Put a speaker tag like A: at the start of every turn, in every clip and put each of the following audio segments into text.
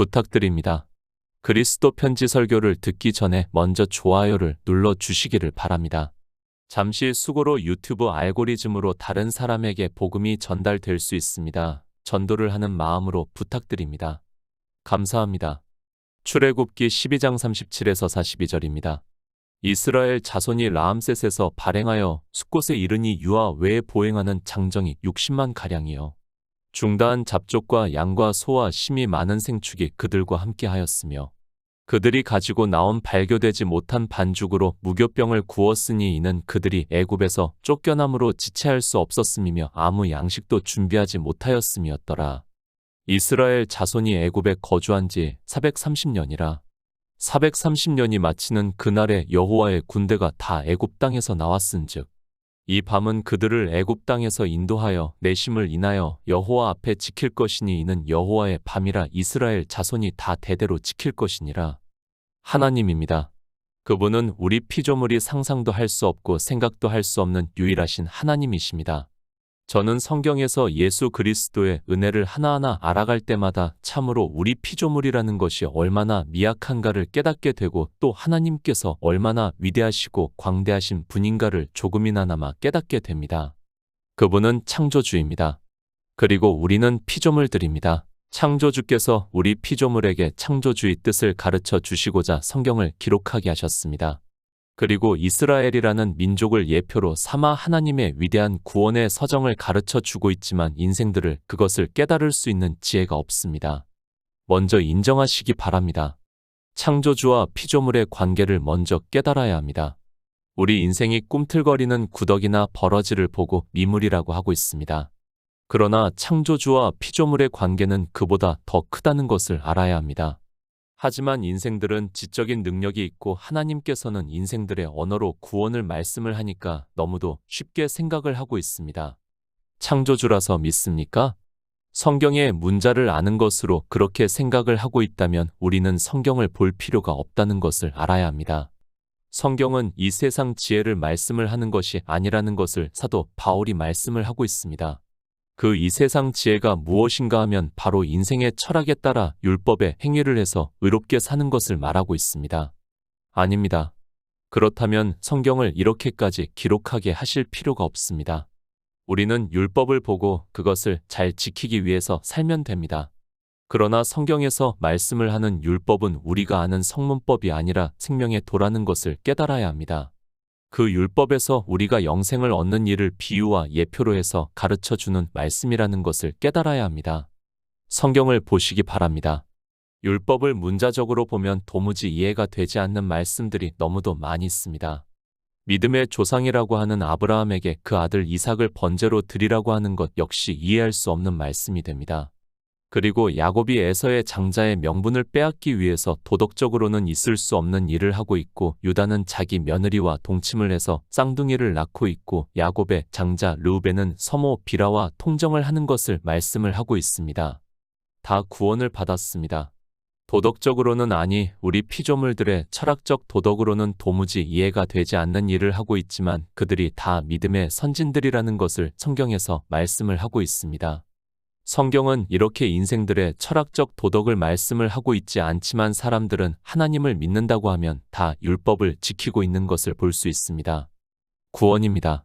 A: 부탁드립니다. 그리스도 편지 설교를 듣기 전에 먼저 좋아요를 눌러 주시기를 바랍니다. 잠시 수고로 유튜브 알고리즘으로 다른 사람에게 복음이 전달될 수 있습니다. 전도를 하는 마음으로 부탁드립니다. 감사합니다. 출애굽기 12장 37에서 42절입니다. 이스라엘 자손이 라암셋에서 발행하여 숫곳에 이르니 유아 외에 보행하는 장정이 60만 가량이요. 중다한 잡족과 양과 소와 심이 많은 생축이 그들과 함께 하였으며 그들이 가지고 나온 발교되지 못한 반죽으로 무교병을 구웠으니 이는 그들이 애굽에서 쫓겨남으로 지체할 수 없었음이며 아무 양식도 준비하지 못하였음이었더라. 이스라엘 자손이 애굽에 거주한 지 430년이라. 430년이 마치는 그날에 여호와의 군대가 다 애굽 땅에서 나왔은즉 이 밤은 그들을 애굽 땅에서 인도하여 내심을 인하여 여호와 앞에 지킬 것이니 이는 여호와의 밤이라. 이스라엘 자손이 다 대대로 지킬 것이니라. 하나님입니다. 그분은 우리 피조물이 상상도 할 수 없고 생각도 할 수 없는 유일하신 하나님이십니다. 저는 성경에서 예수 그리스도의 은혜를 하나하나 알아갈 때마다 참으로 우리 피조물이라는 것이 얼마나 미약한가를 깨닫게 되고 또 하나님께서 얼마나 위대하시고 광대하신 분인가를 조금이나마 깨닫게 됩니다. 그분은 창조주입니다. 그리고 우리는 피조물들입니다. 창조주께서 우리 피조물에게 창조주의 뜻을 가르쳐 주시고자 성경을 기록하게 하셨습니다. 그리고 이스라엘이라는 민족을 예표로 삼아 하나님의 위대한 구원의 서정을 가르쳐 주고 있지만 인생들을 그것을 깨달을 수 있는 지혜가 없습니다. 먼저 인정하시기 바랍니다. 창조주와 피조물의 관계를 먼저 깨달아야 합니다. 우리 인생이 꿈틀거리는 구더기나 버러지를 보고 미물이라고 하고 있습니다. 그러나 창조주와 피조물의 관계는 그보다 더 크다는 것을 알아야 합니다. 하지만 인생들은 지적인 능력이 있고 하나님께서는 인생들의 언어로 구원을 말씀을 하니까 너무도 쉽게 생각을 하고 있습니다. 창조주라서 믿습니까? 성경의 문자를 아는 것으로 그렇게 생각을 하고 있다면 우리는 성경을 볼 필요가 없다는 것을 알아야 합니다. 성경은 이 세상 지혜를 말씀을 하는 것이 아니라는 것을 사도 바울이 말씀을 하고 있습니다. 그 이 세상 지혜가 무엇인가 하면 바로 인생의 철학에 따라 율법의 행위를 해서 의롭게 사는 것을 말하고 있습니다. 아닙니다. 그렇다면 성경을 이렇게까지 기록하게 하실 필요가 없습니다. 우리는 율법을 보고 그것을 잘 지키기 위해서 살면 됩니다. 그러나 성경에서 말씀을 하는 율법은 우리가 아는 성문법이 아니라 생명의 도라는 것을 깨달아야 합니다. 그 율법에서 우리가 영생을 얻는 일을 비유와 예표로 해서 가르쳐주는 말씀이라는 것을 깨달아야 합니다. 성경을 보시기 바랍니다. 율법을 문자적으로 보면 도무지 이해가 되지 않는 말씀들이 너무도 많이 있습니다. 믿음의 조상이라고 하는 아브라함에게 그 아들 이삭을 번제로 드리라고 하는 것 역시 이해할 수 없는 말씀이 됩니다. 그리고 야곱이 에서의 장자의 명분을 빼앗기 위해서 도덕적으로는 있을 수 없는 일을 하고 있고 유다는 자기 며느리와 동침을 해서 쌍둥이를 낳고 있고 야곱의 장자 르우벤은 서모 비라와 통정을 하는 것을 말씀을 하고 있습니다. 다 구원을 받았습니다. 도덕적으로는 아니 우리 피조물들의 철학적 도덕으로는 도무지 이해가 되지 않는 일을 하고 있지만 그들이 다 믿음의 선진들이라는 것을 성경에서 말씀을 하고 있습니다. 성경은 이렇게 인생들의 철학적 도덕을 말씀을 하고 있지 않지만 사람들은 하나님을 믿는다고 하면 다 율법을 지키고 있는 것을 볼 수 있습니다. 구원입니다.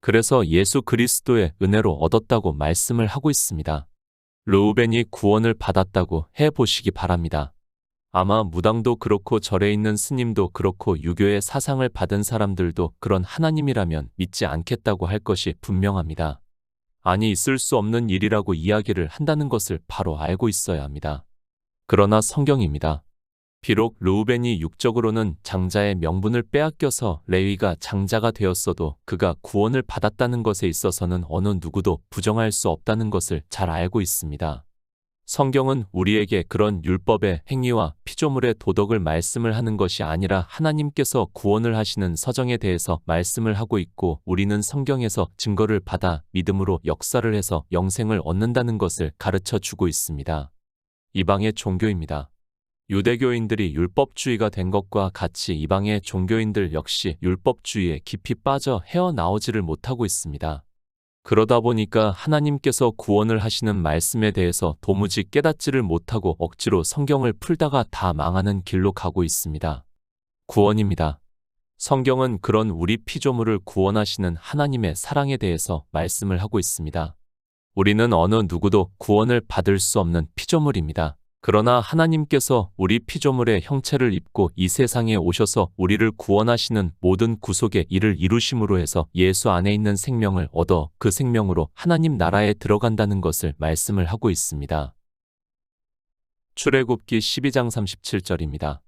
A: 그래서 예수 그리스도의 은혜로 얻었다고 말씀을 하고 있습니다. 르우벤이 구원을 받았다고 해보시기 바랍니다. 아마 무당도 그렇고 절에 있는 스님도 그렇고 유교의 사상을 받은 사람들도 그런 하나님이라면 믿지 않겠다고 할 것이 분명합니다. 아니 있을 수 없는 일이라고 이야기를 한다는 것을 바로 알고 있어야 합니다. 그러나 성경입니다. 비록 르우벤이 육적으로는 장자의 명분을 빼앗겨서 레위가 장자가 되었어도 그가 구원을 받았다는 것에 있어서는 어느 누구도 부정할 수 없다는 것을 잘 알고 있습니다. 성경은 우리에게 그런 율법의 행위와 피조물의 도덕을 말씀을 하는 것이 아니라 하나님께서 구원을 하시는 서정에 대해서 말씀을 하고 있고 우리는 성경에서 증거를 받아 믿음으로 역사를 해서 영생을 얻는다는 것을 가르쳐 주고 있습니다. 이방의 종교입니다. 유대교인들이 율법주의가 된 것과 같이 이방의 종교인들 역시 율법주의에 깊이 빠져 헤어나오지를 못하고 있습니다. 그러다 보니까 하나님께서 구원을 하시는 말씀에 대해서 도무지 깨닫지를 못하고 억지로 성경을 풀다가 다 망하는 길로 가고 있습니다. 구원입니다. 성경은 그런 우리 피조물을 구원하시는 하나님의 사랑에 대해서 말씀을 하고 있습니다. 우리는 어느 누구도 구원을 받을 수 없는 피조물입니다. 그러나 하나님께서 우리 피조물의 형체를 입고 이 세상에 오셔서 우리를 구원하시는 모든 구속의 일을 이루심으로 해서 예수 안에 있는 생명을 얻어 그 생명으로 하나님 나라에 들어간다는 것을 말씀을 하고 있습니다. 출애굽기 12장 37절입니다.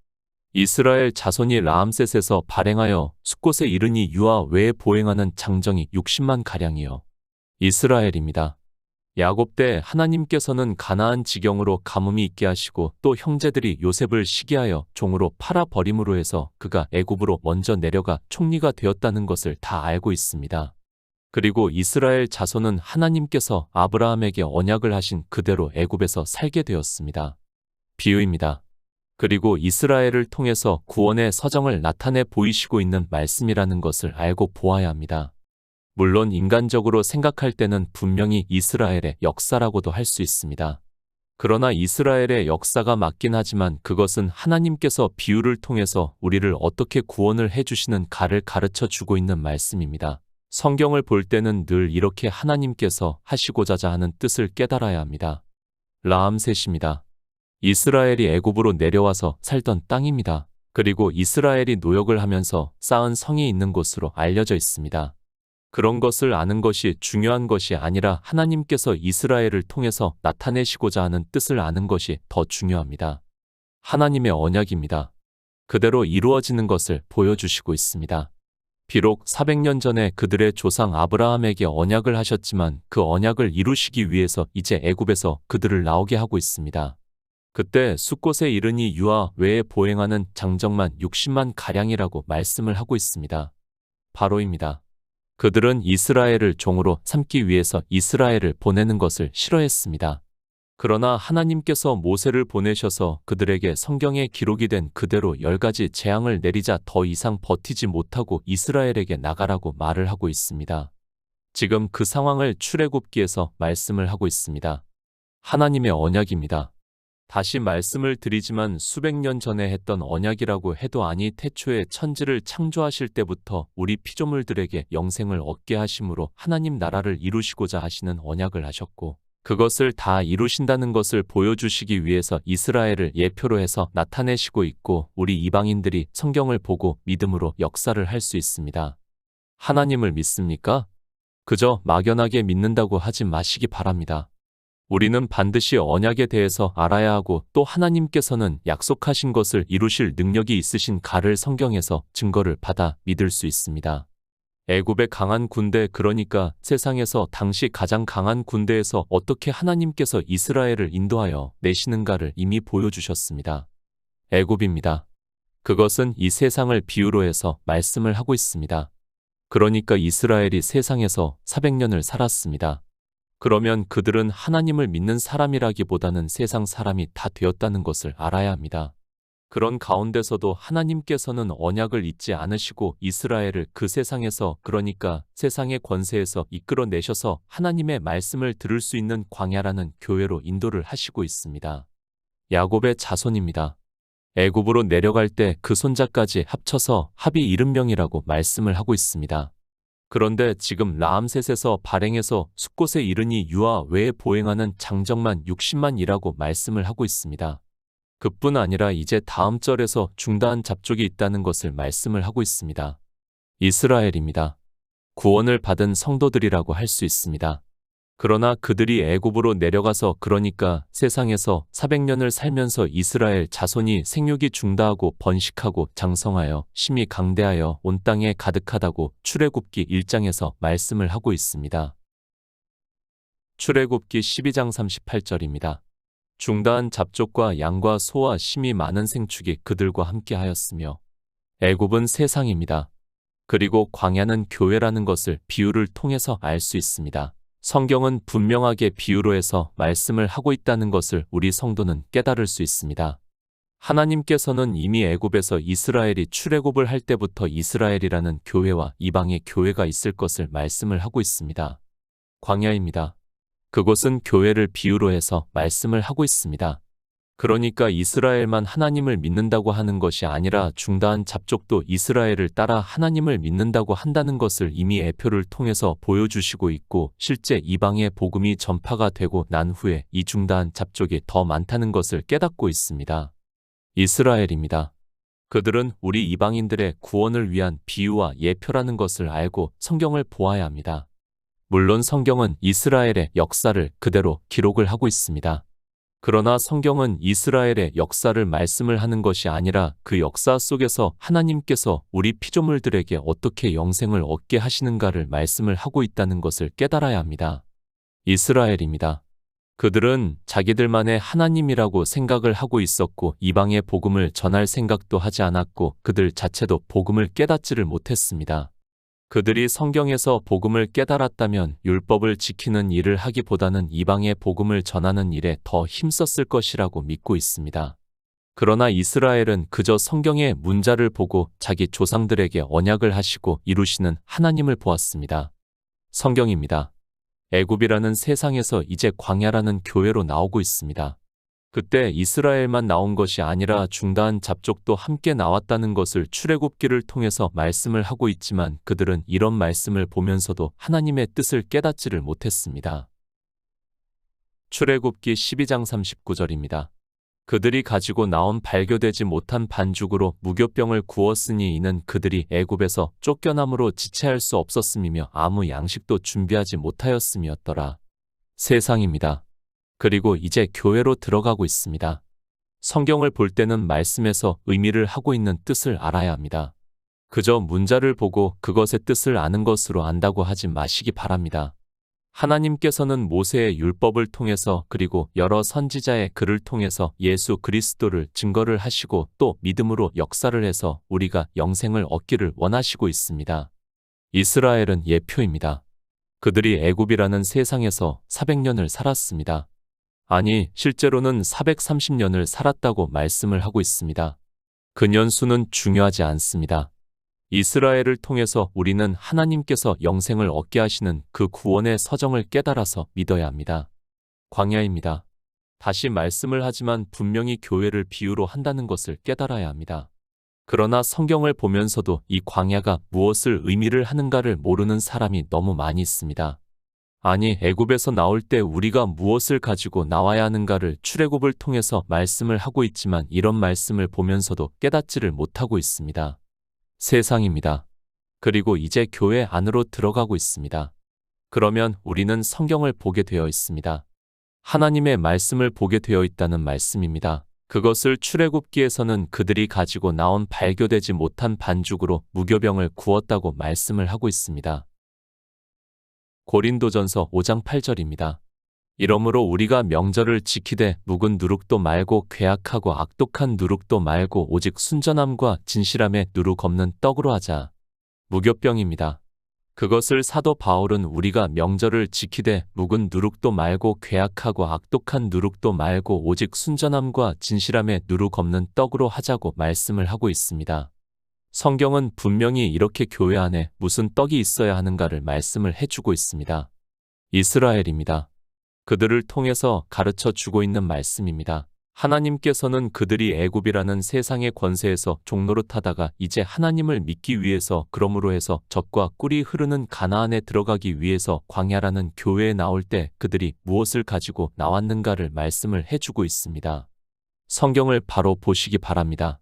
A: 이스라엘 자손이 라암셋에서 발행하여 숫곳에 이르니 유아 외에 보행하는 장정이 60만 가량이요. 이스라엘입니다. 야곱 때 하나님께서는 가나안 지경으로 가뭄이 있게 하시고 또 형제들이 요셉을 시기하여 종으로 팔아 버림으로 해서 그가 애굽으로 먼저 내려가 총리가 되었다는 것을 다 알고 있습니다. 그리고 이스라엘 자손은 하나님께서 아브라함에게 언약을 하신 그대로 애굽에서 살게 되었습니다. 비유입니다. 그리고 이스라엘을 통해서 구원의 서정을 나타내 보이시고 있는 말씀이라는 것을 알고 보아야 합니다. 물론 인간적으로 생각할 때는 분명히 이스라엘의 역사라고도 할 수 있습니다. 그러나 이스라엘의 역사가 맞긴 하지만 그것은 하나님께서 비유를 통해서 우리를 어떻게 구원을 해주시는 가를 가르쳐 주고 있는 말씀입니다. 성경을 볼 때는 늘 이렇게 하나님께서 하시고자 하는 뜻을 깨달아야 합니다. 라암셋입니다. 이스라엘이 애굽으로 내려와서 살던 땅입니다. 그리고 이스라엘이 노역을 하면서 쌓은 성이 있는 곳으로 알려져 있습니다. 그런 것을 아는 것이 중요한 것이 아니라 하나님께서 이스라엘을 통해서 나타내시고자 하는 뜻을 아는 것이 더 중요합니다. 하나님의 언약입니다. 그대로 이루어지는 것을 보여주시고 있습니다. 비록 400년 전에 그들의 조상 아브라함에게 언약을 하셨지만 그 언약을 이루시기 위해서 이제 애굽에서 그들을 나오게 하고 있습니다. 그때 숫곳에 이르니 유아 외에 보행하는 장정만 60만 가량이라고 말씀을 하고 있습니다. 바로입니다. 그들은 이스라엘을 종으로 삼기 위해서 이스라엘을 보내는 것을 싫어했습니다. 그러나 하나님께서 모세를 보내셔서 그들에게 성경에 기록이 된 그대로 10가지 재앙을 내리자 더 이상 버티지 못하고 이스라엘에게 나가라고 말을 하고 있습니다. 지금 그 상황을 출애굽기에서 말씀을 하고 있습니다. 하나님의 언약입니다. 다시 말씀을 드리지만 수백 년 전에 했던 언약이라고 해도 아니 태초에 천지를 창조하실 때부터 우리 피조물들에게 영생을 얻게 하심으로 하나님 나라를 이루시고자 하시는 언약을 하셨고 그것을 다 이루신다는 것을 보여주시기 위해서 이스라엘을 예표로 해서 나타내시고 있고 우리 이방인들이 성경을 보고 믿음으로 역사를 할 수 있습니다. 하나님을 믿습니까? 그저 막연하게 믿는다고 하지 마시기 바랍니다. 우리는 반드시 언약에 대해서 알아야 하고 또 하나님께서는 약속하신 것을 이루실 능력이 있으신 가를 성경에서 증거를 받아 믿을 수 있습니다. 애굽의 강한 군대 그러니까 세상에서 당시 가장 강한 군대에서 어떻게 하나님께서 이스라엘을 인도하여 내시는가를 이미 보여주셨습니다. 애굽입니다. 그것은 이 세상을 비유로 해서 말씀을 하고 있습니다. 그러니까 이스라엘이 세상에서 400년을 살았습니다. 그러면 그들은 하나님을 믿는 사람이라기보다는 세상 사람이 다 되었다는 것을 알아야 합니다. 그런 가운데서도 하나님께서는 언약을 잊지 않으시고 이스라엘을 그 세상에서 그러니까 세상의 권세에서 이끌어내셔서 하나님의 말씀을 들을 수 있는 광야라는 교회로 인도를 하시고 있습니다. 야곱의 자손입니다. 애굽으로 내려갈 때 그 손자까지 합쳐서 합이 70명이라고 말씀을 하고 있습니다. 그런데 지금 라암셋에서 발행해서 숫곳에 이르니 유아 외에 보행하는 장정만 60만이라고 말씀을 하고 있습니다. 그뿐 아니라 이제 다음 절에서 중다한 잡족이 있다는 것을 말씀을 하고 있습니다. 이스라엘입니다. 구원을 받은 성도들이라고 할 수 있습니다. 그러나 그들이 애굽으로 내려가서 그러니까 세상에서 400년을 살면서 이스라엘 자손이 생육이 중다하고 번식하고 장성하여 심히 강대하여 온 땅에 가득하다고 출애굽기 1장에서 말씀을 하고 있습니다. 출애굽기 12장 38절입니다. 중다한 잡족과 양과 소와 심히 많은 생축이 그들과 함께 하였으며 애굽은 세상입니다. 그리고 광야는 교회라는 것을 비유를 통해서 알 수 있습니다. 성경은 분명하게 비유로 해서 말씀을 하고 있다는 것을 우리 성도는 깨달을 수 있습니다. 하나님께서는 이미 애굽에서 이스라엘이 출애굽을 할 때부터 이스라엘이라는 교회와 이방의 교회가 있을 것을 말씀을 하고 있습니다. 광야입니다. 그곳은 교회를 비유로 해서 말씀을 하고 있습니다. 그러니까 이스라엘만 하나님을 믿는다고 하는 것이 아니라 중다한 잡족도 이스라엘을 따라 하나님을 믿는다고 한다는 것을 이미 예표를 통해서 보여주시고 있고, 실제 이방의 복음이 전파가 되고 난 후에 이 중다한 잡족이 더 많다는 것을 깨닫고 있습니다. 이스라엘입니다. 그들은 우리 이방인들의 구원을 위한 비유와 예표라는 것을 알고 성경을 보아야 합니다. 물론 성경은 이스라엘의 역사를 그대로 기록을 하고 있습니다. 그러나 성경은 이스라엘의 역사를 말씀을 하는 것이 아니라 그 역사 속에서 하나님께서 우리 피조물들에게 어떻게 영생을 얻게 하시는가를 말씀을 하고 있다는 것을 깨달아야 합니다. 이스라엘입니다. 그들은 자기들만의 하나님이라고 생각을 하고 있었고 이방의 복음을 전할 생각도 하지 않았고 그들 자체도 복음을 깨닫지를 못했습니다. 그들이 성경에서 복음을 깨달았다면 율법을 지키는 일을 하기보다는 이방의 복음을 전하는 일에 더 힘썼을 것이라고 믿고 있습니다. 그러나 이스라엘은 그저 성경의 문자를 보고 자기 조상들에게 언약을 하시고 이루시는 하나님을 보았습니다. 성경입니다. 애굽이라는 세상에서 이제 광야라는 교회로 나오고 있습니다. 그때 이스라엘만 나온 것이 아니라 중다한 잡족도 함께 나왔다는 것을 출애굽기를 통해서 말씀을 하고 있지만 그들은 이런 말씀을 보면서도 하나님의 뜻을 깨닫지를 못했습니다. 출애굽기 12장 39절입니다. 그들이 가지고 나온 발교되지 못한 반죽으로 무교병을 구웠으니 이는 그들이 애굽에서 쫓겨남으로 지체할 수 없었음이며 아무 양식도 준비하지 못하였음이었더라. 세상입니다. 그리고 이제 교회로 들어가고 있습니다. 성경을 볼 때는 말씀에서 의미를 하고 있는 뜻을 알아야 합니다. 그저 문자를 보고 그것의 뜻을 아는 것으로 안다고 하지 마시기 바랍니다. 하나님께서는 모세의 율법을 통해서 그리고 여러 선지자의 글을 통해서 예수 그리스도를 증거를 하시고 또 믿음으로 역사를 해서 우리가 영생을 얻기를 원하시고 있습니다. 이스라엘은 예표입니다. 그들이 애굽이라는 세상에서 400년을 살았습니다. 아니, 실제로는 430년을 살았다고 말씀을 하고 있습니다. 그 년수는 중요하지 않습니다. 이스라엘을 통해서 우리는 하나님께서 영생을 얻게 하시는 그 구원의 서정을 깨달아서 믿어야 합니다. 광야입니다. 다시 말씀을 하지만 분명히 교회를 비유로 한다는 것을 깨달아야 합니다. 그러나 성경을 보면서도 이 광야가 무엇을 의미를 하는가를 모르는 사람이 너무 많이 있습니다. 아니, 애굽에서 나올 때 우리가 무엇을 가지고 나와야 하는가를 출애굽을 통해서 말씀을 하고 있지만 이런 말씀을 보면서도 깨닫지를 못하고 있습니다. 세상입니다. 그리고 이제 교회 안으로 들어가고 있습니다. 그러면 우리는 성경을 보게 되어 있습니다. 하나님의 말씀을 보게 되어 있다는 말씀입니다. 그것을 출애굽기에서는 그들이 가지고 나온 발교되지 못한 반죽으로 무교병을 구웠다고 말씀을 하고 있습니다. 고린도전서 5장 8절입니다. 이러므로 우리가 명절을 지키되 묵은 누룩도 말고 괴악하고 악독한 누룩도 말고 오직 순전함과 진실함에 누룩 없는 떡으로 하자. 무교병입니다. 그것을 사도 바울은 우리가 명절을 지키되 묵은 누룩도 말고 괴악하고 악독한 누룩도 말고 오직 순전함과 진실함에 누룩 없는 떡으로 하자고 말씀을 하고 있습니다. 성경은 분명히 이렇게 교회 안에 무슨 떡이 있어야 하는가를 말씀을 해주고 있습니다. 이스라엘입니다. 그들을 통해서 가르쳐 주고 있는 말씀입니다. 하나님께서는 그들이 애굽이라는 세상의 권세에서 종노릇하다가 이제 하나님을 믿기 위해서 그러므로 해서 젖과 꿀이 흐르는 가나안에 들어가기 위해서 광야라는 교회에 나올 때 그들이 무엇을 가지고 나왔는가를 말씀을 해주고 있습니다. 성경을 바로 보시기 바랍니다.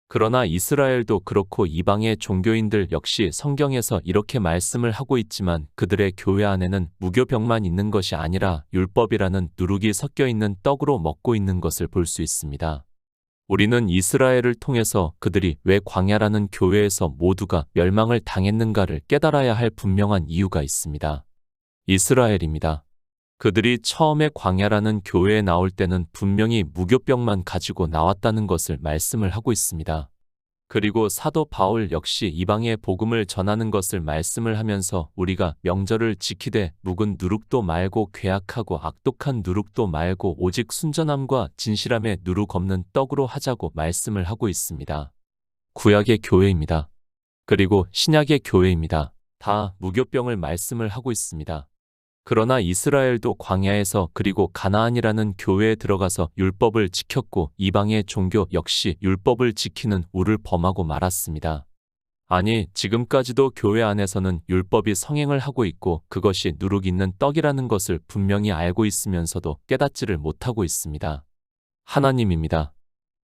A: 그러나 이스라엘도 그렇고 이방의 종교인들 역시 성경에서 이렇게 말씀을 하고 있지만 그들의 교회 안에는 무교병만 있는 것이 아니라 율법이라는 누룩이 섞여 있는 떡으로 먹고 있는 것을 볼 수 있습니다. 우리는 이스라엘을 통해서 그들이 왜 광야라는 교회에서 모두가 멸망을 당했는가를 깨달아야 할 분명한 이유가 있습니다. 이스라엘입니다. 그들이 처음에 광야라는 교회에 나올 때는 분명히 무교병만 가지고 나왔다는 것을 말씀을 하고 있습니다. 그리고 사도 바울 역시 이방의 복음을 전하는 것을 말씀을 하면서 우리가 명절을 지키되 묵은 누룩도 말고 괴악하고 악독한 누룩도 말고 오직 순전함과 진실함에 누룩 없는 떡으로 하자고 말씀을 하고 있습니다. 구약의 교회입니다. 그리고 신약의 교회입니다. 다 무교병을 말씀을 하고 있습니다. 그러나 이스라엘도 광야에서 그리고 가나안이라는 교회에 들어가서 율법을 지켰고 이방의 종교 역시 율법을 지키는 우를 범하고 말았습니다. 아니, 지금까지도 교회 안에서는 율법이 성행을 하고 있고 그것이 누룩 있는 떡이라는 것을 분명히 알고 있으면서도 깨닫지를 못하고 있습니다. 하나님입니다.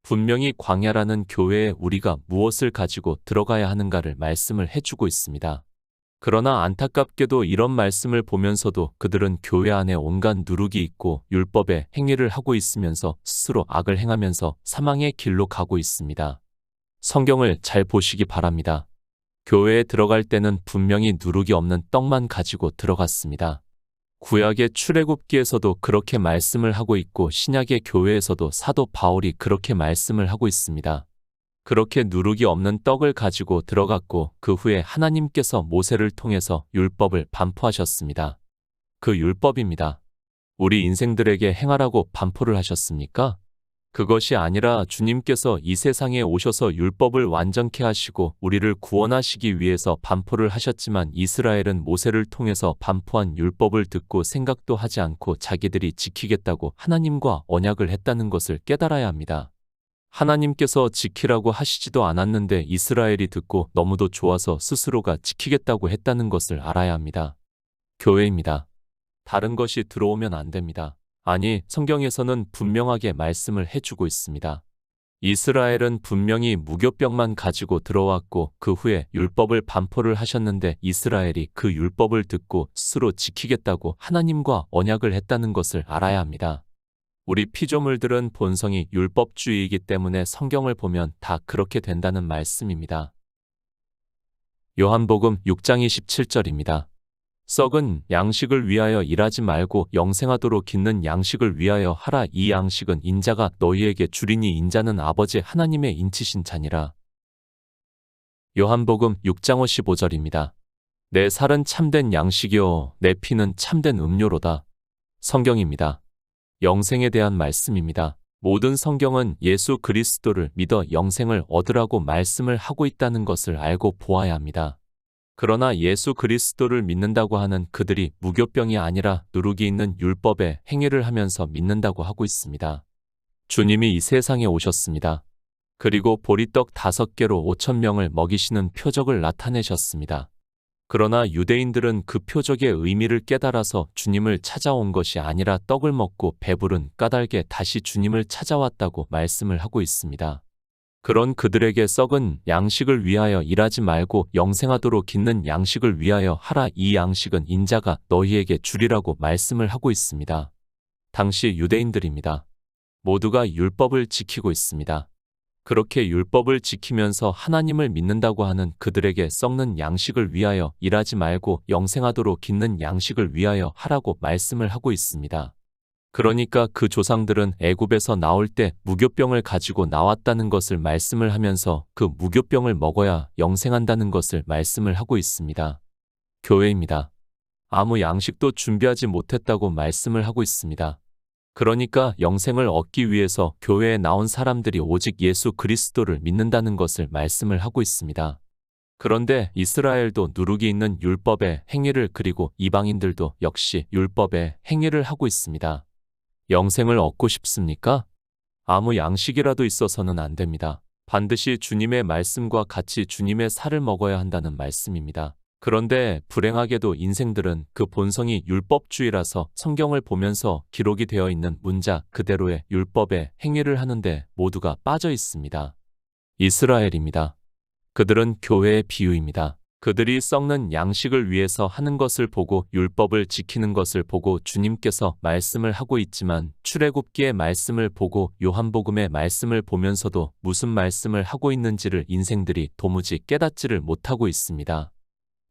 A: 분명히 광야라는 교회에 우리가 무엇을 가지고 들어가야 하는가를 말씀을 해주고 있습니다. 그러나 안타깝게도 이런 말씀을 보면서도 그들은 교회 안에 온갖 누룩이 있고 율법의 행위를 하고 있으면서 스스로 악을 행하면서 사망의 길로 가고 있습니다. 성경을 잘 보시기 바랍니다. 교회에 들어갈 때는 분명히 누룩이 없는 떡만 가지고 들어갔습니다. 구약의 출애굽기에서도 그렇게 말씀을 하고 있고 신약의 교회에서도 사도 바울이 그렇게 말씀을 하고 있습니다. 그렇게 누룩이 없는 떡을 가지고 들어갔고 그 후에 하나님께서 모세를 통해서 율법을 반포하셨습니다. 그 율법입니다. 우리 인생들에게 행하라고 반포를 하셨습니까? 그것이 아니라 주님께서 이 세상에 오셔서 율법을 완전케 하시고 우리를 구원하시기 위해서 반포를 하셨지만 이스라엘은 모세를 통해서 반포한 율법을 듣고 생각도 하지 않고 자기들이 지키겠다고 하나님과 언약을 했다는 것을 깨달아야 합니다. 하나님께서 지키라고 하시지도 않았는데 이스라엘이 듣고 너무도 좋아서 스스로가 지키겠다고 했다는 것을 알아야 합니다. 교회입니다. 다른 것이 들어오면 안 됩니다. 아니, 성경에서는 분명하게 말씀을 해주고 있습니다. 이스라엘은 분명히 무교병만 가지고 들어왔고 그 후에 율법을 반포를 하셨는데 이스라엘이 그 율법을 듣고 스스로 지키겠다고 하나님과 언약을 했다는 것을 알아야 합니다. 우리 피조물들은 본성이 율법주의이기 때문에 성경을 보면 다 그렇게 된다는 말씀입니다. 요한복음 6장 27절입니다. 썩은 양식을 위하여 일하지 말고 영생하도록 있는 양식을 위하여 하라. 이 양식은 인자가 너희에게 주리니 인자는 아버지 하나님의 인치신 자니라. 요한복음 6장 55절입니다. 내 살은 참된 양식이요 내 피는 참된 음료로다. 성경입니다. 영생에 대한 말씀입니다. 모든 성경은 예수 그리스도를 믿어 영생을 얻으라고 말씀을 하고 있다는 것을 알고 보아야 합니다. 그러나 예수 그리스도를 믿는다고 하는 그들이 무교병이 아니라 누룩이 있는 율법의 행위를 하면서 믿는다고 하고 있습니다. 주님이 이 세상에 오셨습니다. 그리고 보리떡 5개로 5,000명을 먹이시는 표적을 나타내셨습니다. 그러나 유대인들은 그 표적의 의미를 깨달아서 주님을 찾아온 것이 아니라 떡을 먹고 배부른 까닭에 다시 주님을 찾아왔다고 말씀을 하고 있습니다. 그런 그들에게 썩은 양식을 위하여 일하지 말고 영생하도록 있는 양식을 위하여 하라. 이 양식은 인자가 너희에게 주리라고 말씀을 하고 있습니다. 당시 유대인들입니다. 모두가 율법을 지키고 있습니다. 그렇게 율법을 지키면서 하나님을 믿는다고 하는 그들에게 썩는 양식을 위하여 일하지 말고 영생하도록 있는 양식을 위하여 하라고 말씀을 하고 있습니다. 그러니까 그 조상들은 애굽에서 나올 때 무교병을 가지고 나왔다는 것을 말씀을 하면서 그 무교병을 먹어야 영생한다는 것을 말씀을 하고 있습니다. 교회입니다. 아무 양식도 준비하지 못했다고 말씀을 하고 있습니다. 그러니까 영생을 얻기 위해서 교회에 나온 사람들이 오직 예수 그리스도를 믿는다는 것을 말씀을 하고 있습니다. 그런데 이스라엘도 누룩이 있는 율법의 행위를 그리고 이방인들도 역시 율법의 행위를 하고 있습니다. 영생을 얻고 싶습니까? 아무 양식이라도 있어서는 안 됩니다. 반드시 주님의 말씀과 같이 주님의 살을 먹어야 한다는 말씀입니다. 그런데 불행하게도 인생들은 그 본성이 율법주의라서 성경을 보면서 기록이 되어 있는 문자 그대로의 율법의 행위를 하는데 모두가 빠져 있습니다. 이스라엘입니다. 그들은 교회의 비유입니다. 그들이 썩는 양식을 위해서 하는 것을 보고 율법을 지키는 것을 보고 주님께서 말씀을 하고 있지만 출애굽기의 말씀을 보고 요한복음의 말씀을 보면서도 무슨 말씀을 하고 있는지를 인생들이 도무지 깨닫지를 못하고 있습니다.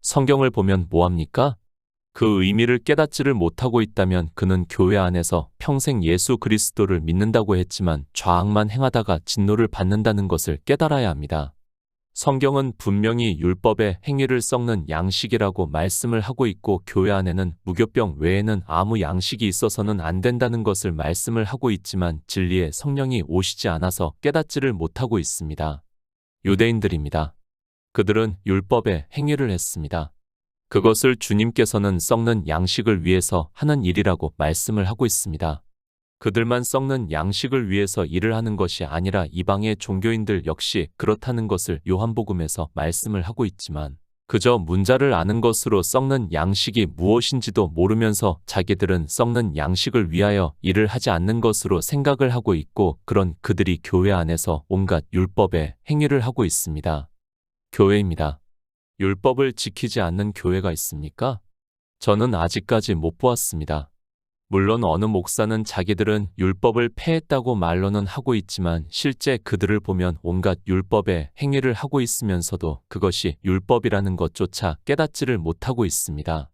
A: 성경을 보면 뭐합니까? 그 의미를 깨닫지를 못하고 있다면 그는 교회 안에서 평생 예수 그리스도를 믿는다고 했지만 좌악만 행하다가 진노를 받는다는 것을 깨달아야 합니다. 성경은 분명히 율법의 행위를 썩는 양식이라고 말씀을 하고 있고 교회 안에는 무교병 외에는 아무 양식이 있어서는 안 된다는 것을 말씀을 하고 있지만 진리의 성령이 오시지 않아서 깨닫지를 못하고 있습니다. 유대인들입니다. 그들은 율법의 행위를 했습니다. 그것을 주님께서는 썩는 양식을 위해서 하는 일이라고 말씀을 하고 있습니다. 그들만 썩는 양식을 위해서 일을 하는 것이 아니라 이방의 종교인들 역시 그렇다는 것을 요한복음에서 말씀을 하고 있지만 그저 문자를 아는 것으로 썩는 양식이 무엇인지도 모르면서 자기들은 썩는 양식을 위하여 일을 하지 않는 것으로 생각을 하고 있고 그런 그들이 교회 안에서 온갖 율법의 행위를 하고 있습니다. 교회입니다. 율법을 지키지 않는 교회가 있습니까? 저는 아직까지 못 보았습니다. 물론 어느 목사는 자기들은 율법을 폐했다고 말로는 하고 있지만 실제 그들을 보면 온갖 율법의 행위를 하고 있으면서도 그것이 율법이라는 것조차 깨닫지를 못하고 있습니다.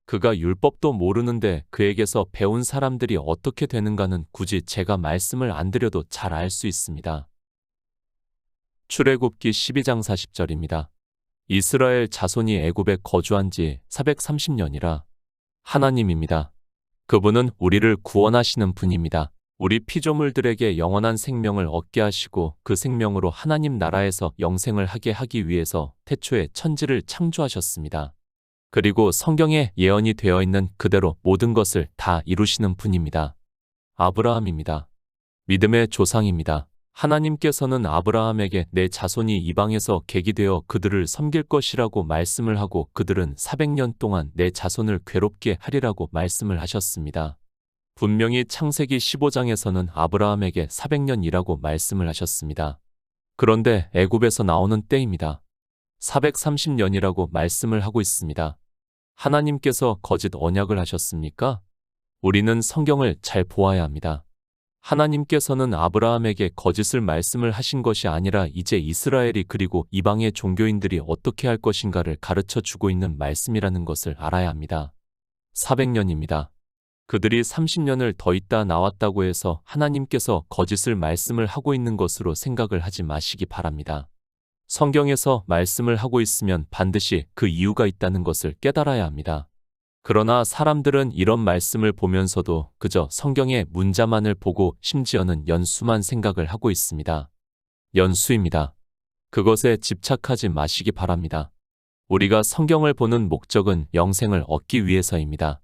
A: 그가 율법도 모르는데 그에게서 배운 사람들이 어떻게 되는가는 굳이 제가 말씀을 안 드려도 잘 알 수 있습니다. 출애굽기 12장 40절입니다. 이스라엘 자손이 애굽에 거주한 지 430년이라 하나님입니다. 그분은 우리를 구원하시는 분입니다. 우리 피조물들에게 영원한 생명을 얻게 하시고 그 생명으로 하나님 나라에서 영생을 하게 하기 위해서 태초에 천지를 창조하셨습니다. 그리고 성경에 예언이 되어 있는 그대로 모든 것을 다 이루시는 분입니다. 아브라함입니다. 믿음의 조상입니다. 하나님께서는 아브라함에게 내 자손이 이방에서 객이 되어 그들을 섬길 것이라고 말씀을 하고 그들은 400년 동안 내 자손을 괴롭게 하리라고 말씀을 하셨습니다. 분명히 창세기 15장에서는 아브라함에게 400년이라고 말씀을 하셨습니다. 그런데 애굽에서 나오는 때입니다. 430년이라고 말씀을 하고 있습니다. 하나님께서 거짓 언약을 하셨습니까? 우리는 성경을 잘 보아야 합니다. 하나님께서는 아브라함에게 거짓을 말씀을 하신 것이 아니라 이제 이스라엘이 그리고 이방의 종교인들이 어떻게 할 것인가를 가르쳐 주고 있는 말씀이라는 것을 알아야 합니다. 400년입니다. 그들이 30년을 더 있다 나왔다고 해서 하나님께서 거짓을 말씀을 하고 있는 것으로 생각을 하지 마시기 바랍니다. 성경에서 말씀을 하고 있으면 반드시 그 이유가 있다는 것을 깨달아야 합니다. 그러나 사람들은 이런 말씀을 보면서도 그저 성경의 문자만을 보고 심지어는 연수만 생각을 하고 있습니다. 연수입니다. 그것에 집착하지 마시기 바랍니다. 우리가 성경을 보는 목적은 영생을 얻기 위해서입니다.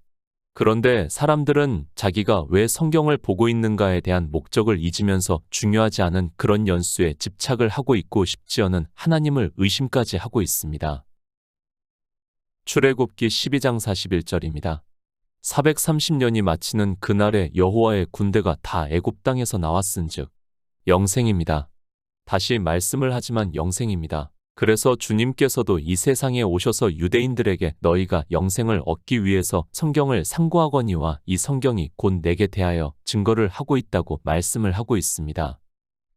A: 그런데 사람들은 자기가 왜 성경을 보고 있는가에 대한 목적을 잊으면서 중요하지 않은 그런 연수에 집착을 하고 있고 심지어는 하나님을 의심까지 하고 있습니다. 출애굽기 12장 41절입니다. 430년이 마치는 그날에 여호와의 군대가 다 애굽 땅에서 나왔은즉 영생입니다. 다시 말씀을 하지만 영생입니다. 그래서 주님께서도 이 세상에 오셔서 유대인들에게 너희가 영생을 얻기 위해서 성경을 상고하거니와 이 성경이 곧 내게 대하여 증거를 하고 있다고 말씀을 하고 있습니다.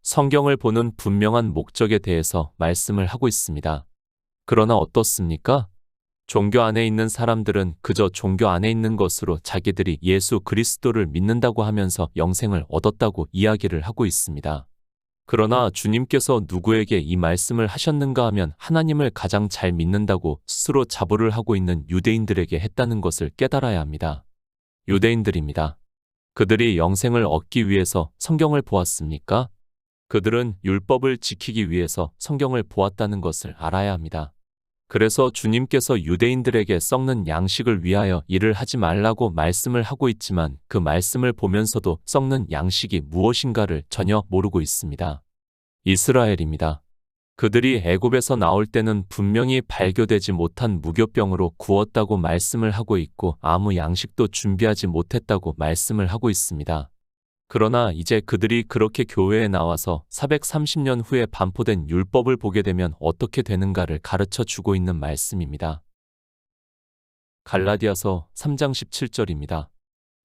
A: 성경을 보는 분명한 목적에 대해서 말씀을 하고 있습니다. 그러나 어떻습니까? 종교 안에 있는 사람들은 그저 종교 안에 있는 것으로 자기들이 예수 그리스도를 믿는다고 하면서 영생을 얻었다고 이야기를 하고 있습니다. 그러나 주님께서 누구에게 이 말씀을 하셨는가 하면 하나님을 가장 잘 믿는다고 스스로 자부를 하고 있는 유대인들에게 했다는 것을 깨달아야 합니다. 유대인들입니다. 그들이 영생을 얻기 위해서 성경을 보았습니까? 그들은 율법을 지키기 위해서 성경을 보았다는 것을 알아야 합니다. 그래서 주님께서 유대인들에게 썩는 양식을 위하여 일을 하지 말라고 말씀을 하고 있지만 그 말씀을 보면서도 썩는 양식이 무엇인가를 전혀 모르고 있습니다. 이스라엘입니다. 그들이 애굽에서 나올 때는 분명히 발교되지 못한 무교병으로 구웠다고 말씀을 하고 있고 아무 양식도 준비하지 못했다고 말씀을 하고 있습니다. 그러나 이제 그들이 그렇게 교회에 나와서 430년 후에 반포된 율법을 보게 되면 어떻게 되는가를 가르쳐 주고 있는 말씀입니다. 갈라디아서 3장 17절입니다.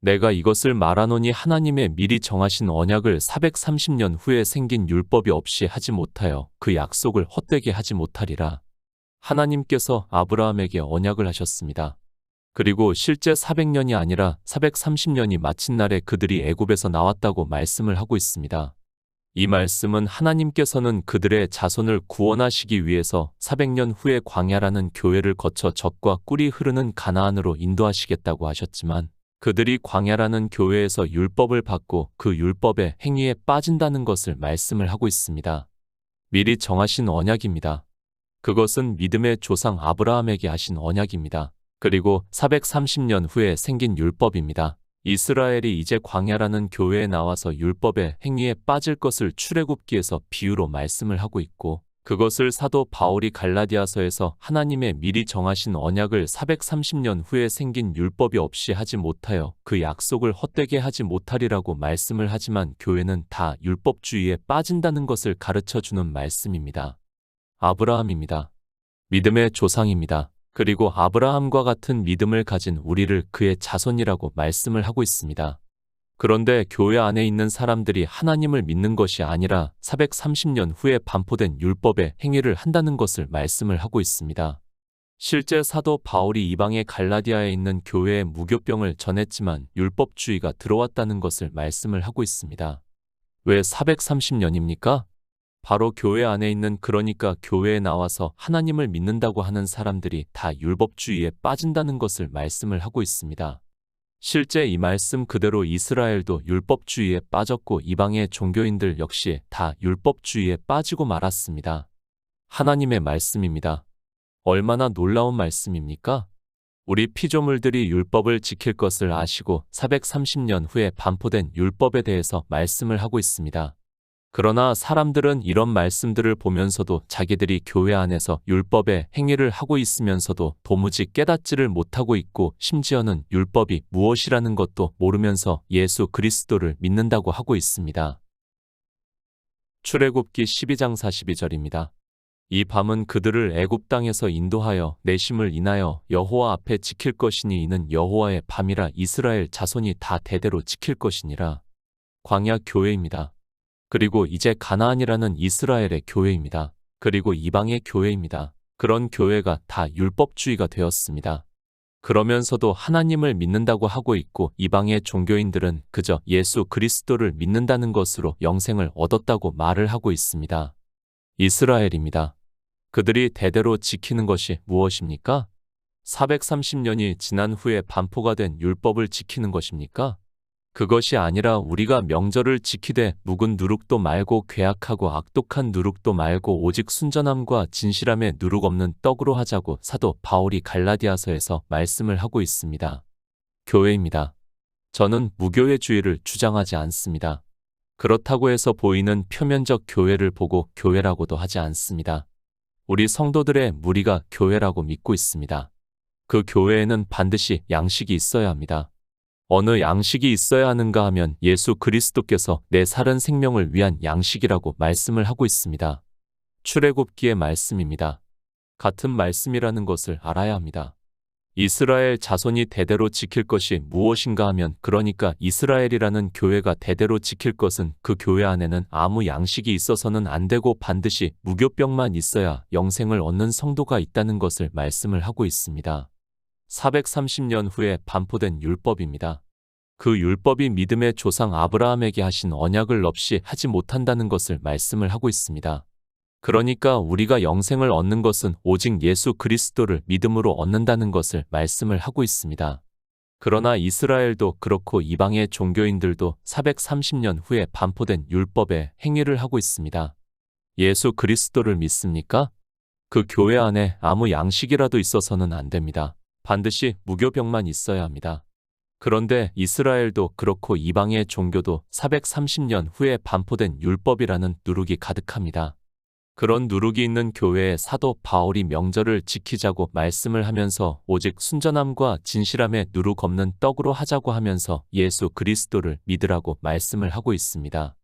A: 내가 이것을 말하노니 하나님의 미리 정하신 언약을 430년 후에 생긴 율법이 없이 하지 못하여 그 약속을 헛되게 하지 못하리라. 하나님께서 아브라함에게 언약을 하셨습니다. 그리고 실제 400년이 아니라 430년이 마친 날에 그들이 애굽에서 나왔다고 말씀을 하고 있습니다. 이 말씀은 하나님께서는 그들의 자손을 구원하시기 위해서 400년 후에 광야라는 교회를 거쳐 젖과 꿀이 흐르는 가나안으로 인도하시겠다고 하셨지만 그들이 광야라는 교회에서 율법을 받고 그 율법의 행위에 빠진다는 것을 말씀을 하고 있습니다. 미리 정하신 언약입니다. 그것은 믿음의 조상 아브라함에게 하신 언약입니다. 그리고 430년 후에 생긴 율법입니다. 이스라엘이 이제 광야라는 교회에 나와서 율법의 행위에 빠질 것을 출애굽기에서 비유로 말씀을 하고 있고, 그것을 사도 바울이 갈라디아서에서 하나님의 미리 정하신 언약을 430년 후에 생긴 율법이 없이 하지 못하여 그 약속을 헛되게 하지 못하리라고 말씀을 하지만, 교회는 다 율법주의에 빠진다는 것을 가르쳐주는 말씀입니다. 아브라함입니다. 믿음의 조상입니다. 그리고 아브라함과 같은 믿음을 가진 우리를 그의 자손이라고 말씀을 하고 있습니다. 그런데 교회 안에 있는 사람들이 하나님을 믿는 것이 아니라 430년 후에 반포된 율법의 행위를 한다는 것을 말씀을 하고 있습니다. 실제 사도 바울이 이방의 갈라디아에 있는 교회에 무교병을 전했지만 율법주의가 들어왔다는 것을 말씀을 하고 있습니다. 왜 430년입니까? 바로 교회 안에 있는, 그러니까 교회에 나와서 하나님을 믿는다고 하는 사람들이 다 율법주의에 빠진다는 것을 말씀을 하고 있습니다. 실제 이 말씀 그대로 이스라엘도 율법주의에 빠졌고 이방의 종교인들 역시 다 율법주의에 빠지고 말았습니다. 하나님의 말씀입니다. 얼마나 놀라운 말씀입니까? 우리 피조물들이 율법을 지킬 것을 아시고 430년 후에 반포된 율법에 대해서 말씀을 하고 있습니다. 그러나 사람들은 이런 말씀들을 보면서도 자기들이 교회 안에서 율법의 행위를 하고 있으면서도 도무지 깨닫지를 못하고 있고, 심지어는 율법이 무엇이라는 것도 모르면서 예수 그리스도를 믿는다고 하고 있습니다. 출애굽기 12장 42절입니다. 이 밤은 그들을 애굽 땅에서 인도하여 내심을 인하여 여호와 앞에 지킬 것이니 이는 여호와의 밤이라 이스라엘 자손이 다 대대로 지킬 것이니라. 광야 교회입니다. 그리고 이제 가나안이라는 이스라엘의 교회입니다. 그리고 이방의 교회입니다. 그런 교회가 다 율법주의가 되었습니다. 그러면서도 하나님을 믿는다고 하고 있고, 이방의 종교인들은 그저 예수 그리스도를 믿는다는 것으로 영생을 얻었다고 말을 하고 있습니다. 이스라엘입니다. 그들이 대대로 지키는 것이 무엇입니까? 430년이 지난 후에 반포가 된 율법을 지키는 것입니까? 그것이 아니라 우리가 명절을 지키되 묵은 누룩도 말고 괴악하고 악독한 누룩도 말고 오직 순전함과 진실함에 누룩 없는 떡으로 하자고 사도 바울이 갈라디아서에서 말씀을 하고 있습니다. 교회입니다. 저는 무교회주의를 주장하지 않습니다. 그렇다고 해서 보이는 표면적 교회를 보고 교회라고도 하지 않습니다. 우리 성도들의 무리가 교회라고 믿고 있습니다. 그 교회에는 반드시 양식이 있어야 합니다. 어느 양식이 있어야 하는가 하면 예수 그리스도께서 내 살은 생명을 위한 양식이라고 말씀을 하고 있습니다. 출애굽기의 말씀입니다. 같은 말씀이라는 것을 알아야 합니다. 이스라엘 자손이 대대로 지킬 것이 무엇인가 하면, 그러니까 이스라엘이라는 교회가 대대로 지킬 것은 그 교회 안에는 아무 양식이 있어서는 안 되고 반드시 무교병만 있어야 영생을 얻는 성도가 있다는 것을 말씀을 하고 있습니다. 430년 후에 반포된 율법입니다. 그 율법이 믿음의 조상 아브라함에게 하신 언약을 없이 하지 못한다는 것을 말씀을 하고 있습니다. 그러니까 우리가 영생을 얻는 것은 오직 예수 그리스도를 믿음으로 얻는다는 것을 말씀을 하고 있습니다. 그러나 이스라엘도 그렇고 이방의 종교인들도 430년 후에 반포된 율법의 행위를 하고 있습니다. 예수 그리스도를 믿습니까? 그 교회 안에 아무 양식이라도 있어서는 안 됩니다. 반드시 무교병만 있어야 합니다. 그런데 이스라엘도 그렇고 이방의 종교도 430년 후에 반포된 율법이라는 누룩이 가득합니다. 그런 누룩이 있는 교회에 사도 바울이 명절을 지키자고 말씀을 하면서 오직 순전함과 진실함에 누룩 없는 떡으로 하자고 하면서 예수 그리스도를 믿으라고 말씀을 하고 있습니다.